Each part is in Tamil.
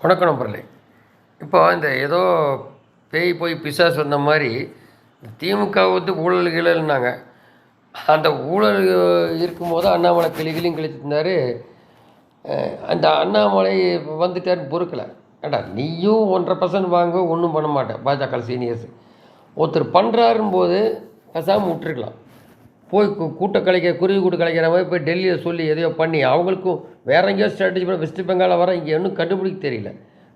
வணக்கம் நண்பர்களே. இப்போ இந்த ஏதோ பேய் போய் பிசாசு வந்த மாதிரி திமுக வந்து ஊழல் கீழல்னாங்க. அந்த ஊழல் இருக்கும்போது அண்ணாமலை கிளியும் கிழிச்சிருந்தார். அந்த அண்ணாமலை வந்துட்டாருன்னு பொறுக்கலை. ஏண்டா நீயும் 1.5% வாங்க ஒன்றும் பண்ண மாட்டேன். பாஜக சீனியர்ஸ் ஒருத்தர் பண்ணுறாருன்னு போது பேசாமல் விட்டுருக்கலாம். போய் கூட்ட கலைக்க குருவி கூட்டு கலைக்கிற மாதிரி போய் டெல்லியில் சொல்லி எதையோ பண்ணி அவங்களுக்கும் வேற எங்கேயோ ஸ்ட்ராட்டஜி பண்ண வெஸ்ட் பெங்காலில் வர இங்கே இன்னும் கண்டுபிடிக்க தெரியல.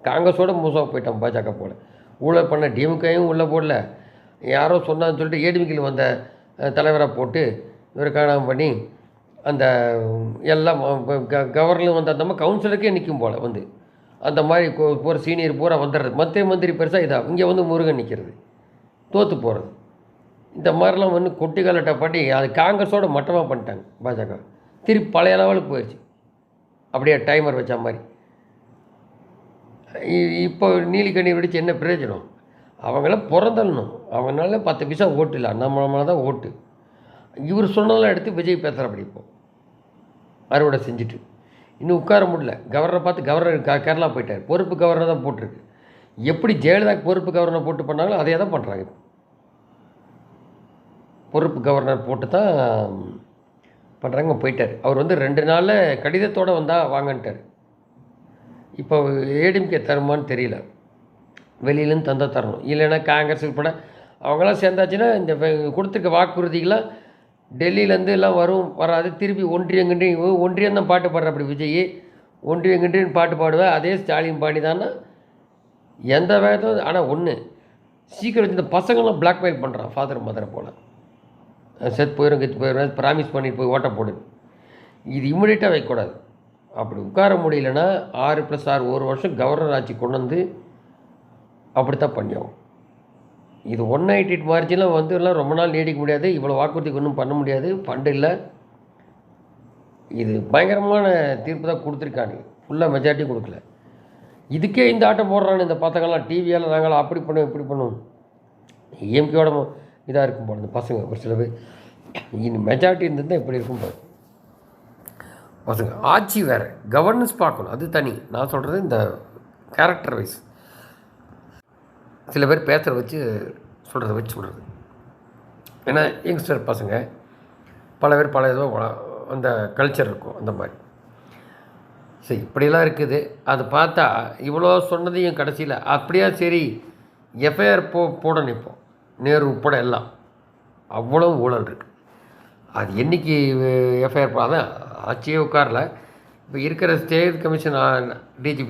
காங்கிரஸோட மோசமாக போயிட்டான் பாஜக போல். ஊழல் பண்ண டிஎம்கேயும் உள்ளே போடல. யாரோ சொன்னான்னு சொல்லிட்டு ஏடிமிக்கில் வந்த தலைவராக போட்டு இவரை காணாமல் பண்ணி அந்த எல்லாம் கவர்னரும் வந்து அந்த மாதிரி கவுன்சிலருக்கே நிற்கும் போல் வந்து அந்த மாதிரி போகிற சீனியர் பூரா வந்துடுறது. மந்திரி பெருசாக இதாக இங்கே வந்து முருகன் நிற்கிறது, தோற்று போகிறது. இந்த மாதிரிலாம் வந்து கொட்டி கலட்டை பண்ணி அது காங்கிரஸோட மட்டமாக பண்ணிட்டாங்க பாஜக. திருப்பி பழைய லெவலுக்கு போயிடுச்சு. அப்படியே டைமர் வச்ச மாதிரி. இப்போ நீலிக்கண்ணீர் வெடிச்சு என்ன பிரயோஜனம்? அவங்களாம் பிறந்தள்ளணும். அவங்களால 10 பைசா ஓட்டு இல்லை, அண்ணாமலை தான் ஓட்டு. இவர் சொன்னதெல்லாம் எடுத்து விஜய் பேசுகிற அப்படி இப்போ அறுவடை செஞ்சுட்டு இன்னும் உட்கார முடியல. கவர்னரை பார்த்து கவர்னர் கேரளா போயிட்டார். பொறுப்பு கவர்னர் தான் போட்டிருக்கு. எப்படி ஜெயலலிதா பொறுப்பு கவர்னர் போட்டு பண்ணாங்களோ அதே தான் பண்ணுறாங்க. பொறுப்பு கவர்னர் போட்டு தான் பண்ணுறாங்க. போயிட்டார். அவர் வந்து 2 நாளில் கடிதத்தோடு வந்தால் வாங்கன்ட்டார். இப்போ ஏடிஎம்கே தருமான்னு தெரியல. வெளியிலேருந்து தந்தால் தரணும். இல்லைன்னா காங்கிரஸ் உட்பட அவங்களாம் சேர்ந்தாச்சுன்னா இந்த கொடுத்துருக்க வாக்குறுதிகளாம் டெல்லியிலேருந்து எல்லாம் வராது. திருப்பி ஒன்றியம் தான் பாட்டு பாடுற. அப்படி விஜய் ஒன்றியங்கன்றின்னு பாட்டு பாடுவேன். அதே ஸ்டாலின் பாடி தானே எந்த வேகத்தில். ஆனால் ஒன்று சீக்கிரம் இந்த பசங்களாம் பிளாக்மெயில் பண்ணுறான் ஃபாதர் மதரை போல். செத்து போயிடும் கெத்து போயிடும் ப்ராமிஸ் பண்ணிட்டு போய் ஓட்ட போடுது. இது இம்மிடியட்டாக வைக்கக்கூடாது. அப்படி உட்கார முடியலன்னா 6+6 1 வருஷம் கவர்னர் ஆட்சி கொண்டு வந்து அப்படித்தான் பண்ணியாகும். இது 198 மார்ஜின்லாம் வந்து எல்லாம் ரொம்ப நாள் நீடிக்க முடியாது. இவ்வளோ வாக்குறுதிக்கு ஒன்றும் பண்ண முடியாது. ஃபண்டு இல்லை. இது பயங்கரமான தீர்ப்பு தான் கொடுத்துருக்காங்க. ஃபுல்லாக மெஜாரிட்டி கொடுக்கல. இதுக்கே இந்த ஆட்டம் போடுறான்னு இந்த பசங்கள்லாம் டிவியால் நாங்களாம் அப்படி பண்ணுவோம் இப்படி பண்ணுவோம். இஎம்கேயோட இதாக இருக்கும் போல இந்த பசங்க ஒரு சில பேர். இன்னும் மெஜாரிட்டி இருந்திருந்தால் இப்படி இருக்கும் போது பசங்க. ஆட்சி வேறு, கவர்னன்ஸ் பார்க்கணும், அது தனி. நான் சொல்கிறது இந்த கேரக்டர் வைஸ் சில பேர் பேசுகிற வச்சு சொல்கிறது. ஏன்னா யங்ஸ்டர் பசங்க பல பேர் பல ஏதோ அந்த கல்ச்சர் இருக்கும் அந்த மாதிரி. சரி, இப்படியெல்லாம் இருக்குது. அது பார்த்தா இவ்வளோ சொன்னதையும் கடைசியில் அப்படியா சரி எஃப்ஐஆர் போட நிற்போம். நேரு உட்பட எல்லாம் அவ்வளோ ஊழல் இருக்குது. அது என்றைக்கு எஃப்ஐஆர் அதான் ஆட்சியே உட்காரல. இப்போ இருக்கிற ஸ்டேட் கமிஷன் டிஜிபி